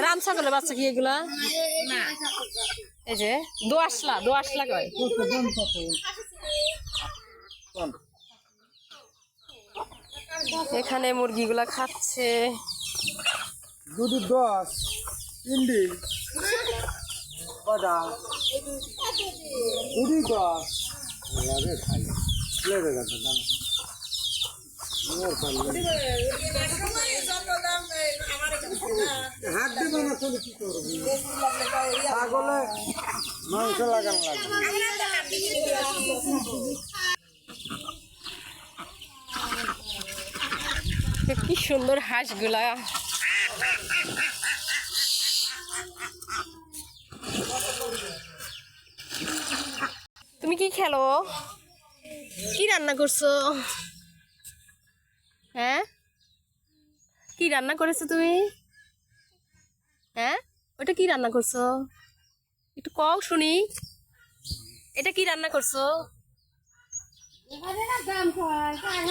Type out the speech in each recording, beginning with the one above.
রাম ছাগলের বাচ্চা কি এগুলা? এই যে দোআঁশলা কয়। এখানে মুরগিগুলা খাচ্ছে। দুধ 10 তিনডি কটা দুধ 10 লাগে খাই লেগে গেছে দাম হাত দেবো না চলে কি করবি ছাগলে মাংস লাগানো লাগবে। কি সুন্দর হাঁসগুলা। তুমি কি খেলো? কি রান্না করছো? হ্যাঁ, কি রান্না করেছো তুমি? হ্যাঁ, ওটা কি রান্না করছো? একটু কও শুনি। এটা কি রান্না করছো?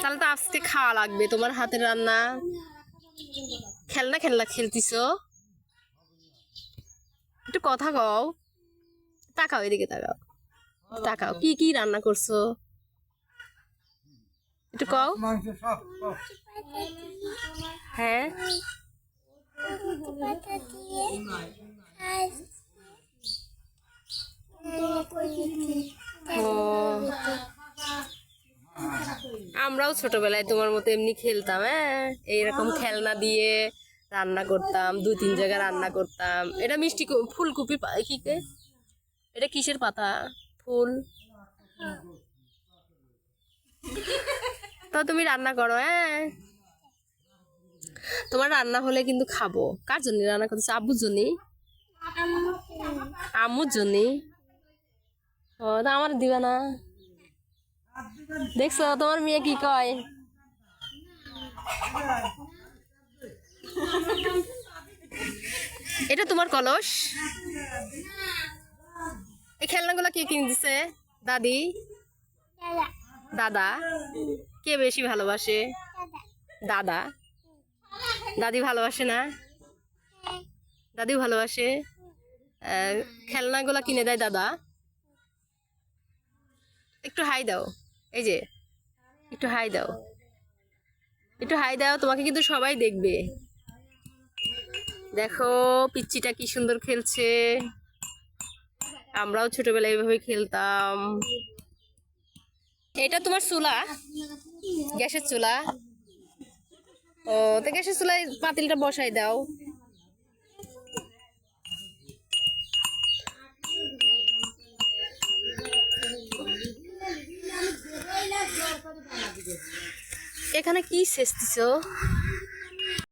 তাহলে তো আজকে খাওয়া লাগবে তোমার হাতের রান্না। খেলনা খেলতিছো। একটু কথা কও। তাকাও এদিকে, তাকাও কি কি রান্না করছো একটু কও। হ্যাঁ, আমরাও ছোটবেলায় তোমার মতো এমনি খেলতাম। হ্যাঁ, এইরকম খেলনা দিয়ে রান্না করতাম, 2-3 জায়গায় রান্না করতাম। এটা মিষ্টি ফুলকপি কি এটা কিসের পাতা? ফুল তো তুমি রান্না করো। হ্যাঁ, তোমার রান্না হলে কিন্তু খাবো। কার জন্য রান্না করতেছো? আব্বুর জন্য? আম্মুর জন্য? ও, তা আমার দিবে না? দেখছো তোমার মেয়ে কি কয়? এটা তোমার কলস? এই খেলনাগুলো কে কিনে দিছে? দাদি? দাদা? কে বেশি ভালোবাসে? দাদা? দাদি ভালোবাসে না? দাদি ভালোবাসে। খেলনাগুলা কিনে দেয় দাদা। একটু হাই দাও। এই যে একটু হাই দাও, একটু হাই দাও। তোমাকে কিন্তু সবাই দেখবে। দেখো পিচ্চিটা কি সুন্দর খেলছে। আমরাও ছোটবেলায় এইভাবে খেলতাম। এটা তোমার চুলা? গ্যাসের চুলা? ও, তো গ্যাসের চুলায় পাতিলটা বসাই দাও। এখানে কি শেষ দিছো?